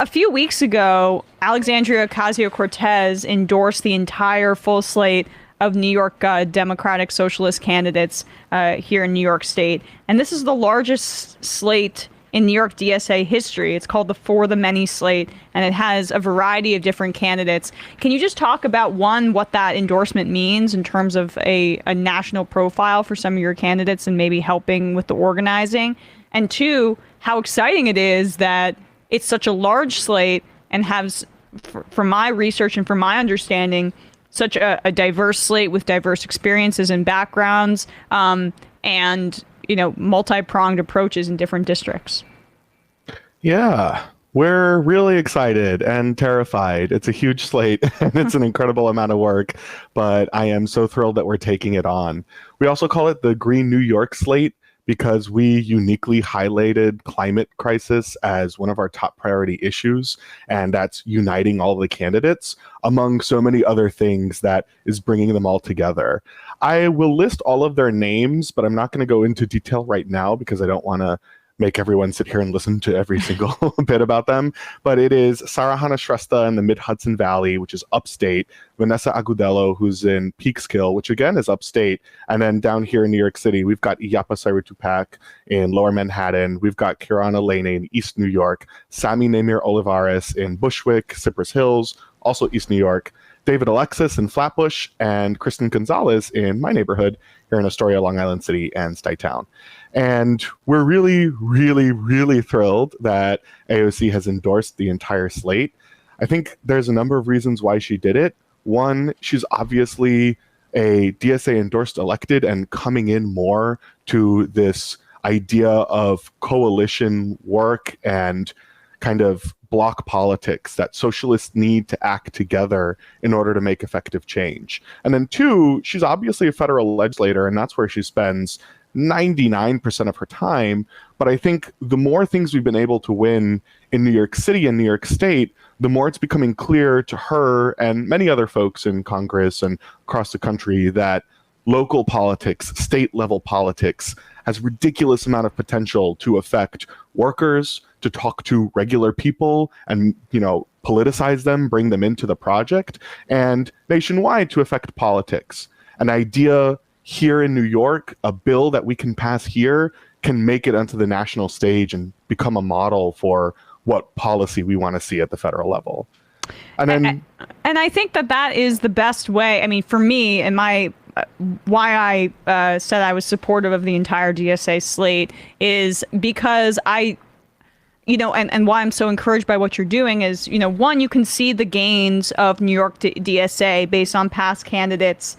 A few weeks ago, Alexandria Ocasio Cortez endorsed the entire full slate of New York Democratic Socialist candidates here in New York State. And this is the largest slate in New York DSA history. It's called the For the Many slate, and it has a variety of different candidates. Can you just talk about, one, what that endorsement means in terms of a national profile for some of your candidates and maybe helping with the organizing? And two, how exciting it is that it's such a large slate and has, from my research and from my understanding, such a diverse slate with diverse experiences and backgrounds, and multi-pronged approaches in different districts. Yeah, we're really excited and terrified. It's a huge slate and it's an incredible amount of work, but I am so thrilled that we're taking it on. We also call it the Green New York slate because we uniquely highlighted climate crisis as one of our top priority issues, and that's uniting all of the candidates among so many other things that is bringing them all together. I will list all of their names, but I'm not going to go into detail right now because I don't want to make everyone sit here and listen to every single bit about them. But it is Sarahana Shrestha in the Mid-Hudson Valley, which is upstate, Vanessa Agudelo, who's in Peekskill, which again is upstate, and then down here in New York City, we've got Iyapa Sairitupac in Lower Manhattan, we've got Kirana Lane in East New York, Sami Namir Olivares in Bushwick, Cypress Hills, also East New York, David Alexis in Flatbush, and Kristen Gonzalez in my neighborhood here in Astoria, Long Island City, and Stuytown. And we're really, really, really thrilled that AOC has endorsed the entire slate. I think there's a number of reasons why she did it. One, she's obviously a DSA endorsed elected and coming in more to this idea of coalition work and kind of block politics, that socialists need to act together in order to make effective change. And then two, she's obviously a federal legislator, and that's where she spends 99% of her time. But I think the more things we've been able to win in New York City and New York State, the more it's becoming clear to her and many other folks in Congress and across the country that local politics, state level politics, has ridiculous amount of potential to affect workers, to talk to regular people and, politicize them, bring them into the project, and nationwide to affect politics. An idea here in New York, a bill that we can pass here, can make it onto the national stage and become a model for what policy we want to see at the federal level. And I think that is the best way. I mean, for me, and why I said I was supportive of the entire DSA slate is because and why I'm so encouraged by what you're doing is, one, you can see the gains of New York DSA based on past candidates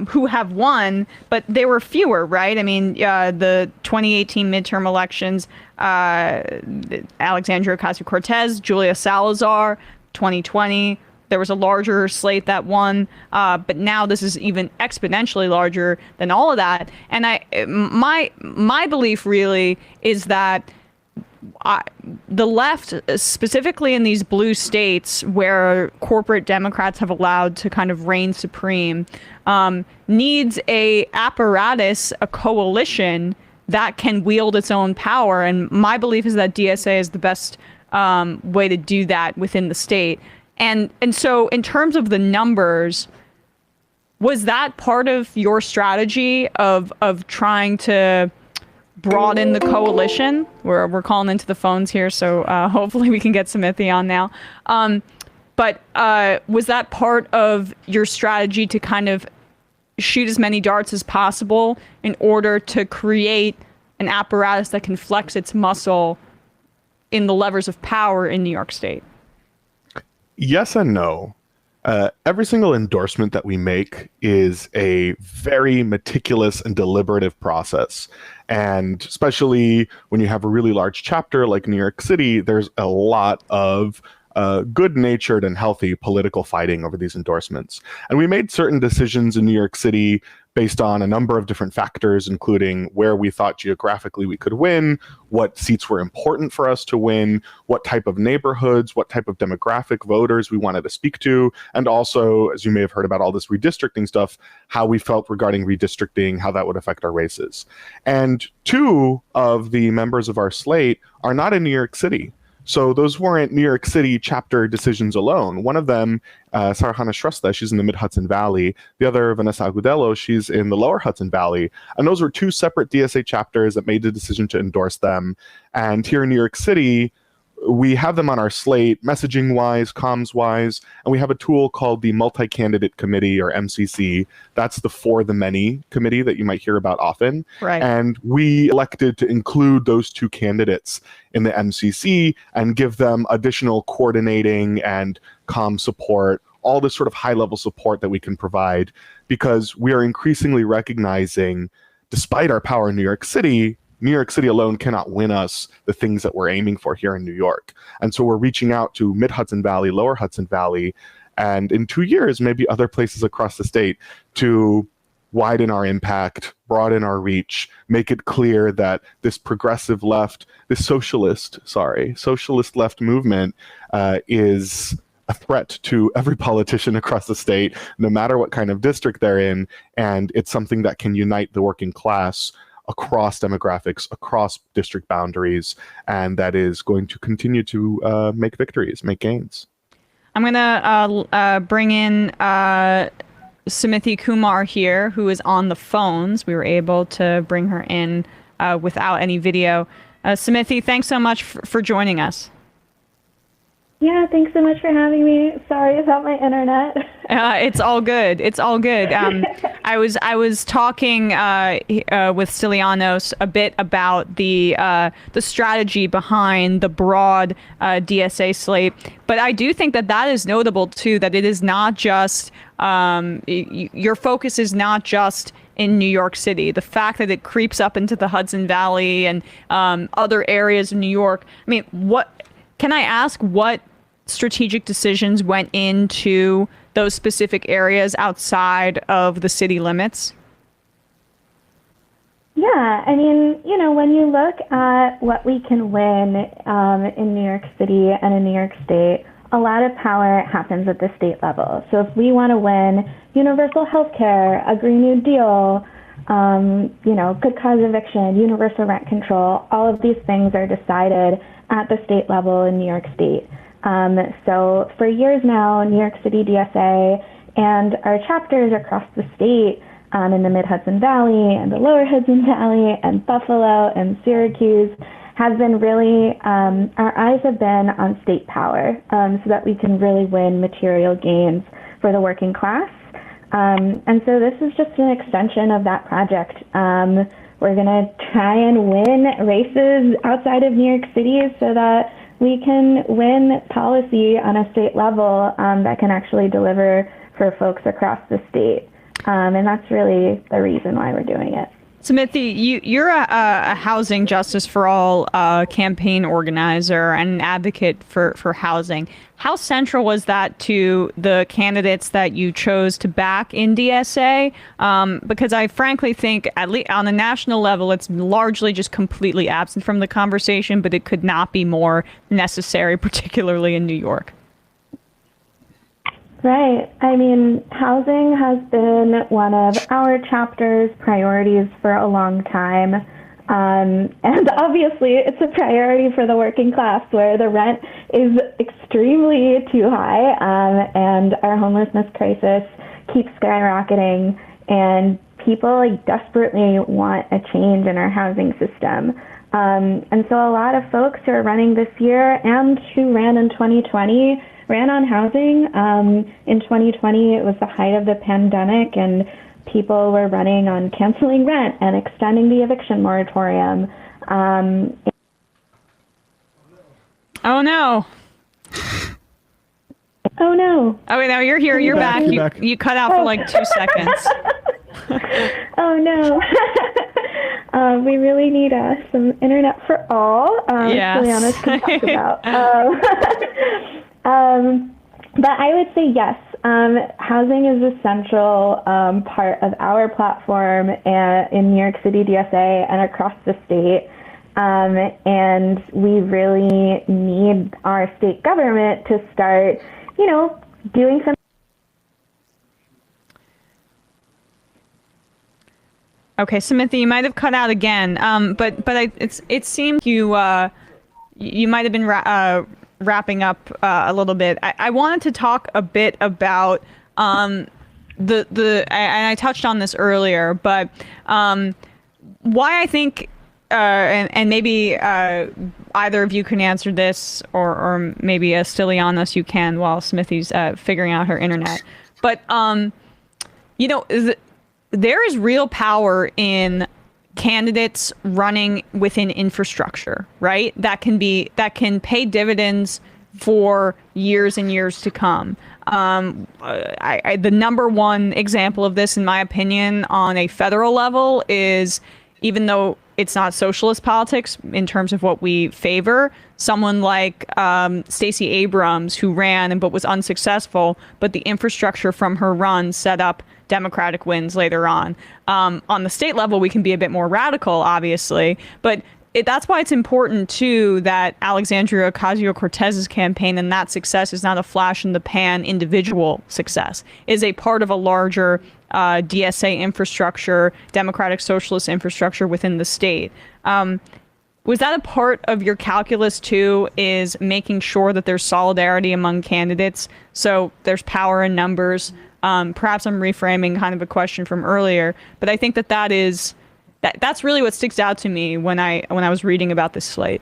who have won, but they were fewer, right? I mean, the 2018 midterm elections, Alexandria Ocasio Cortez, Julia Salazar, 2020, there was a larger slate that won, but now this is even exponentially larger than all of that. And my belief really is that the left, specifically in these blue states where corporate Democrats have allowed to kind of reign supreme, needs a apparatus, a coalition that can wield its own power. And my belief is that DSA is the best way to do that within the state. And so in terms of the numbers, was that part of your strategy of trying to broaden the coalition? We're calling into the phones here, so hopefully we can get Sumathy on now. But was that part of your strategy to kind of shoot as many darts as possible in order to create an apparatus that can flex its muscle in the levers of power in New York State? Yes and no. Every single endorsement that we make is a very meticulous and deliberative process. And especially when you have a really large chapter like New York City, there's a lot of good-natured and healthy political fighting over these endorsements. And we made certain decisions in New York City based on a number of different factors, including where we thought geographically we could win, what seats were important for us to win, what type of neighborhoods, what type of demographic voters we wanted to speak to, and also, as you may have heard about all this redistricting stuff, how we felt regarding redistricting, how that would affect our races. And two of the members of our slate are not in New York City. So those weren't New York City chapter decisions alone. One of them, Sarhana Shrestha, she's in the Mid-Hudson Valley. The other, Vanessa Agudelo, she's in the Lower Hudson Valley. And those were two separate DSA chapters that made the decision to endorse them. And here in New York City, we have them on our slate, messaging-wise, comms-wise, and we have a tool called the Multi-Candidate Committee, or MCC. That's the For the Many committee that you might hear about often. Right. And we elected to include those two candidates in the MCC and give them additional coordinating and comm support, all this sort of high-level support that we can provide, because we are increasingly recognizing, despite our power in New York City alone cannot win us the things that we're aiming for here in New York. And so we're reaching out to Mid-Hudson Valley, Lower Hudson Valley, and in 2 years, maybe other places across the state to widen our impact, broaden our reach, make it clear that this progressive left, this socialist left movement is a threat to every politician across the state, no matter what kind of district they're in, and it's something that can unite the working class across demographics, across district boundaries, and that is going to continue to make victories, make gains. I'm going to bring in Sumathy Kumar here, who is on the phones. We were able to bring her in without any video. Sumathy, thanks so much for joining us. Yeah, thanks so much for having me. Sorry about my internet. It's all good. It's all good. I was talking with Stylianos a bit about the strategy behind the broad DSA slate, but I do think that is notable too. That it is not just your focus is not just in New York City. The fact that it creeps up into the Hudson Valley and other areas of New York. I mean, can I ask what strategic decisions went into those specific areas outside of the city limits? Yeah, I mean, when you look at what we can win in New York City and in New York State, a lot of power happens at the state level. So if we want to win universal health care, a Green New Deal, good cause eviction, universal rent control, all of these things are decided at the state level in New York State. So for years now, New York City DSA and our chapters across the state in the Mid-Hudson Valley and the Lower Hudson Valley and Buffalo and Syracuse have been really, our eyes have been on state power so that we can really win material gains for the working class. And so this is just an extension of that project. We're going to try and win races outside of New York City so that we can win policy on a state level that can actually deliver for folks across the state. And that's really the reason why we're doing it. Sumathy, you're a Housing Justice for All campaign organizer and an advocate for housing. How central was that to the candidates that you chose to back in DSA? Because I frankly think, at least on a national level, it's largely just completely absent from the conversation, but it could not be more necessary, particularly in New York. Right. I mean, housing has been one of our chapter's priorities for a long time. And obviously, it's a priority for the working class, where the rent is extremely too high, and our homelessness crisis keeps skyrocketing, and people desperately want a change in our housing system. And so a lot of folks who are running this year and who ran in 2020 ran on housing. In 2020, it was the height of the pandemic, and people were running on canceling rent and extending the eviction moratorium. Oh, no. Oh, no. Oh, wait, now you're here. You're back. You cut out for like 2 seconds. Oh, no. We really need some internet for all. Yes. Stylianos can talk about. But I would say yes. Housing is a central part of our platform in New York City DSA and across the state. And we really need our state government to start, doing some. Okay, Sumathy, you might have cut out again, but it seemed you might have been wrapping up a little bit. I wanted to talk a bit about and I touched on this earlier, but why I think, and maybe either of you can answer this, or maybe Stylianos you can while Sumathy's figuring out her internet. But there is real power in candidates running within infrastructure, right? That can pay dividends for years and years to come. The number one example of this, in my opinion, on a federal level is, even though it's not socialist politics in terms of what we favor, someone like Stacey Abrams, who ran but was unsuccessful, but the infrastructure from her run set up Democratic wins later on. On the state level, we can be a bit more radical, obviously, but that's why it's important, too, that Alexandria Ocasio Cortez's campaign and that success is not a flash in the pan individual success, is a part of a larger DSA infrastructure, Democratic Socialist infrastructure within the state. Was that a part of your calculus, too, is making sure that there's solidarity among candidates, so there's power in numbers? Perhaps I'm reframing kind of a question from earlier, but I think that's really what sticks out to me when I was reading about this slate.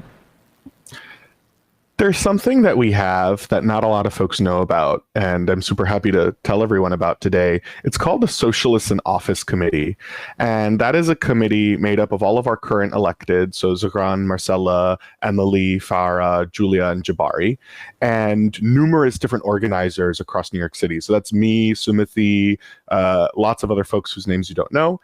There's something that we have that not a lot of folks know about, and I'm super happy to tell everyone about today. It's called the Socialists in Office Committee, and that is a committee made up of all of our current elected, so Zohran, Marcella, Emily, Farah, Julia, and Jabari, and numerous different organizers across New York City. So that's me, Sumathy, lots of other folks whose names you don't know.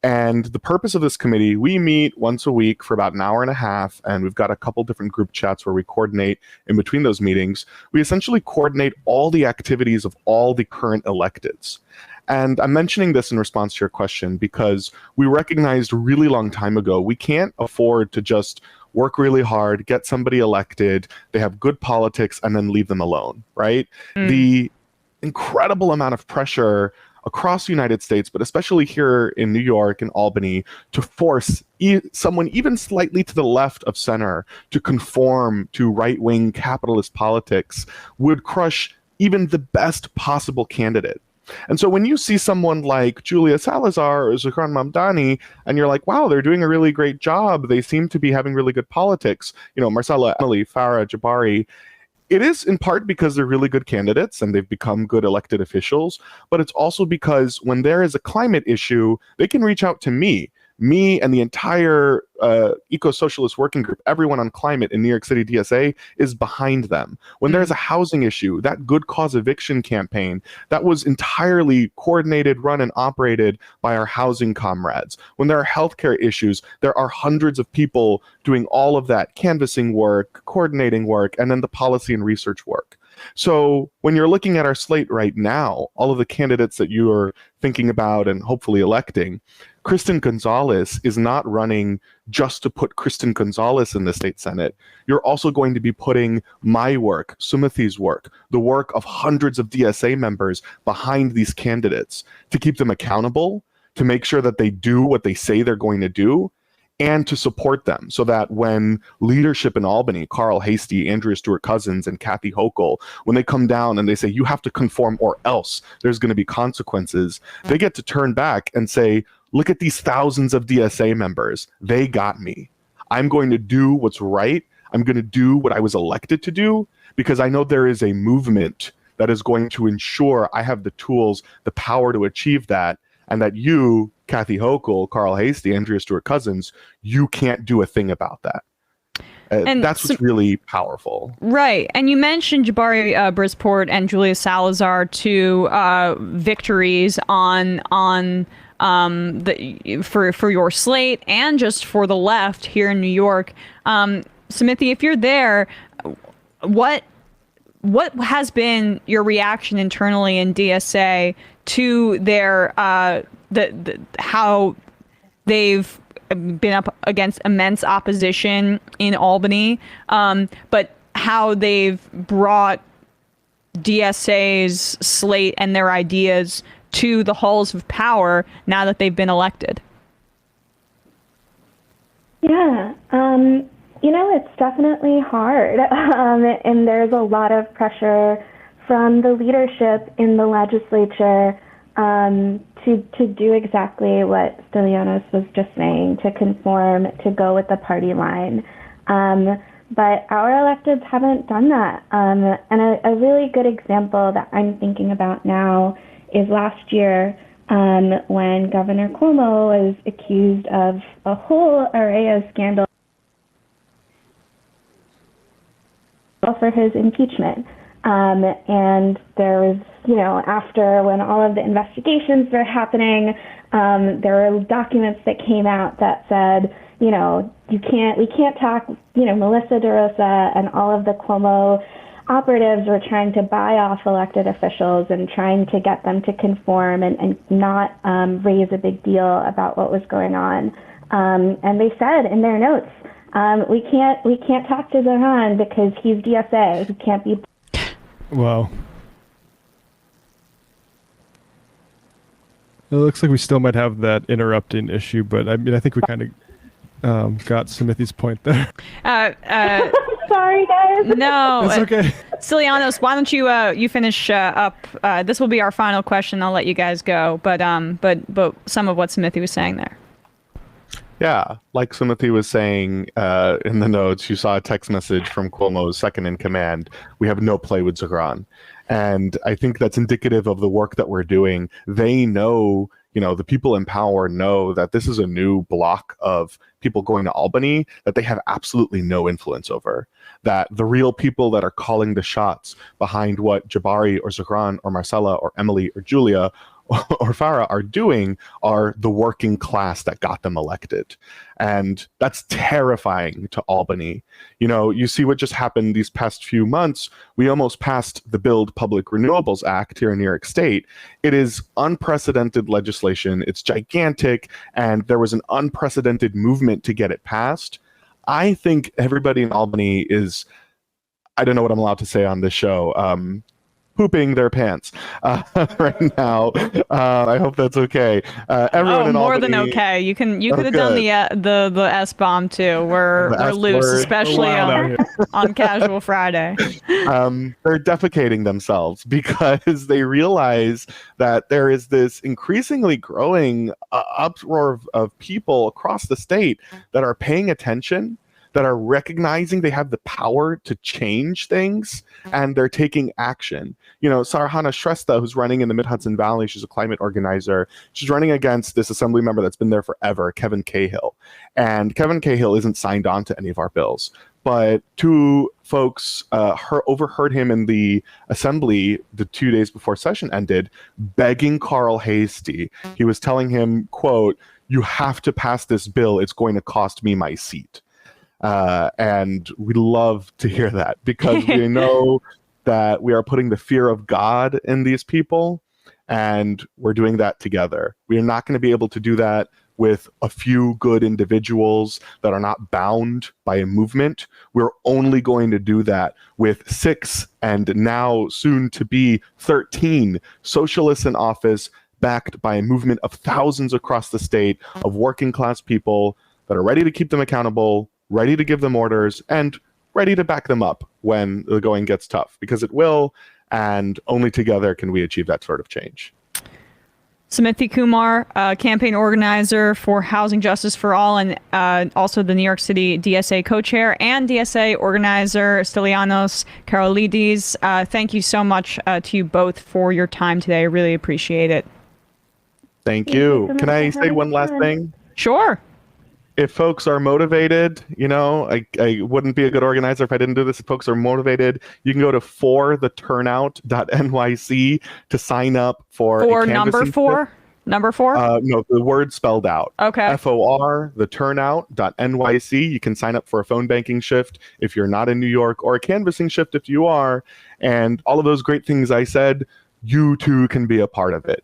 And the purpose of this committee, we meet once a week for about an hour and a half, and we've got a couple different group chats where we coordinate in between those meetings. We essentially coordinate all the activities of all the current electeds. And I'm mentioning this in response to your question because we recognized a really long time ago, we can't afford to just work really hard, get somebody elected, they have good politics, and then leave them alone, right? The incredible amount of pressure across the United States, but especially here in New York and Albany, to force someone even slightly to the left of center to conform to right-wing capitalist politics would crush even the best possible candidate. And so when you see someone like Julia Salazar or Zohran Mamdani, and you're like, wow, they're doing a really great job, they seem to be having really good politics, Marcella, Emily, Farah, Jabari, it is in part because they're really good candidates and they've become good elected officials, but it's also because when there is a climate issue, they can reach out to me and the entire eco-socialist working group, everyone on climate in New York City DSA is behind them. When there's a housing issue, that good cause eviction campaign, that was entirely coordinated, run, and operated by our housing comrades. When there are healthcare issues, there are hundreds of people doing all of that canvassing work, coordinating work, and then the policy and research work. So when you're looking at our slate right now, all of the candidates that you are thinking about and hopefully electing, Kristen Gonzalez is not running just to put Kristen Gonzalez in the state Senate. You're also going to be putting my work, Sumathy's work, the work of hundreds of DSA members behind these candidates to keep them accountable, to make sure that they do what they say they're going to do, and to support them so that when leadership in Albany, Carl Hastie, Andrea Stewart-Cousins, and Kathy Hochul, when they come down and they say, you have to conform or else there's going to be consequences, they get to turn back and say, look at these thousands of DSA members. They got me. I'm going to do what's right. I'm going to do what I was elected to do because I know there is a movement that is going to ensure I have the tools, the power to achieve that, and that you, Kathy Hochul, Carl Hastie, Andrea Stewart-Cousins, you can't do a thing about that. And that's what's really powerful. Right. And you mentioned Jabari Brisport and Julia Salazar, two victories on for your slate and just for the left here in New York. Sumathy, if you're there, what has been your reaction internally in DSA to their how they've been up against immense opposition in Albany, but how they've brought DSA's slate and their ideas to the halls of power now that they've been elected? Yeah. It's definitely hard. And there's a lot of pressure from the leadership in the legislature to do exactly what Stylianos was just saying, to conform, to go with the party line. But our electeds haven't done that. And a really good example that I'm thinking about now is last year when Governor Cuomo was accused of a whole array of scandals for his impeachment. And there was, after when all of the investigations were happening, there were documents that came out that said, we can't talk, Melissa DeRosa and all of the Cuomo operatives were trying to buy off elected officials and trying to get them to conform and not raise a big deal about what was going on. And they said in their notes, we can't talk to Zoran because he's DSA. He can't be. Wow. It looks like we still might have that interrupting issue, but I think we kind of got Sumathy's point there. Sorry, guys. No, It's okay. Stylianos, why don't you finish up? This will be our final question. I'll let you guys go, but some of what Sumathy was saying there. Yeah, like Sumathy was saying in the notes, you saw a text message from Cuomo's second in command. We have no play with Zoran. And I think that's indicative of the work that we're doing. They know, the people in power know that this is a new block of people going to Albany that they have absolutely no influence over. That the real people that are calling the shots behind what Jabari or Zoran or Marcella or Emily or Julia or Farah are doing are the working class that got them elected. And that's terrifying to Albany. You see what just happened these past few months. We almost passed the Build Public Renewables Act here in New York State. It is unprecedented legislation. It's gigantic, and there was an unprecedented movement to get it passed. I think everybody in Albany is, I don't know what I'm allowed to say on this show, pooping their pants right now. I hope that's okay. Everyone in more Albany, than okay. You could have done the S bomb too. We're loose, word. especially on Casual Friday. They're defecating themselves because they realize that there is this increasingly growing uproar of people across the state that are paying attention, that are recognizing they have the power to change things, and they're taking action. Sarhana Shrestha, who's running in the Mid-Hudson Valley, she's a climate organizer. She's running against this assembly member that's been there forever, Kevin Cahill. And Kevin Cahill isn't signed on to any of our bills. But two folks overheard him in the assembly the 2 days before session ended, begging Carl Hasty. He was telling him, quote, "You have to pass this bill. It's going to cost me my seat." And we love to hear that because we know that we are putting the fear of God in these people, and we're doing that together. We are not going to be able to do that with a few good individuals that are not bound by a movement. We're only going to do that with 6 and now soon to be 13 socialists in office, backed by a movement of thousands across the state of working class people that are ready to keep them accountable, ready to give them orders, and ready to back them up when the going gets tough, because it will, and only together can we achieve that sort of change. Sumathy Kumar, campaign organizer for Housing Justice for All, and also the New York City DSA co-chair, and DSA organizer Stylianos Karolidis. Thank you so much to you both for your time today. I really appreciate it. Thank you. Can I say one last thing? Sure. If folks are motivated, I wouldn't be a good organizer if I didn't do this. If folks are motivated, you can go to fortheturnout.nyc to sign up for a number four? Number 4? No, the word spelled out. Okay. FOR, theturnout.nyc. You can sign up for a phone banking shift if you're not in New York, or a canvassing shift if you are. And all of those great things I said, you too can be a part of it.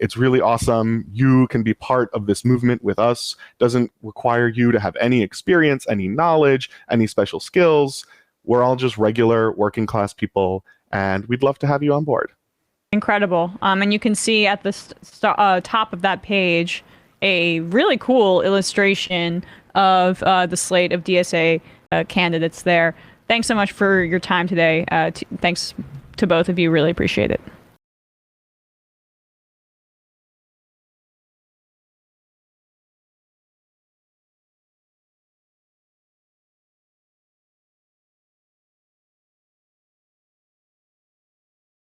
It's really awesome. You can be part of this movement with us. Doesn't require you to have any experience, any knowledge, any special skills. We're all just regular working class people, and we'd love to have you on board. Incredible. And you can see at the top of that page a really cool illustration of the slate of DSA candidates there. Thanks so much for your time today. Thanks to both of you. Really appreciate it.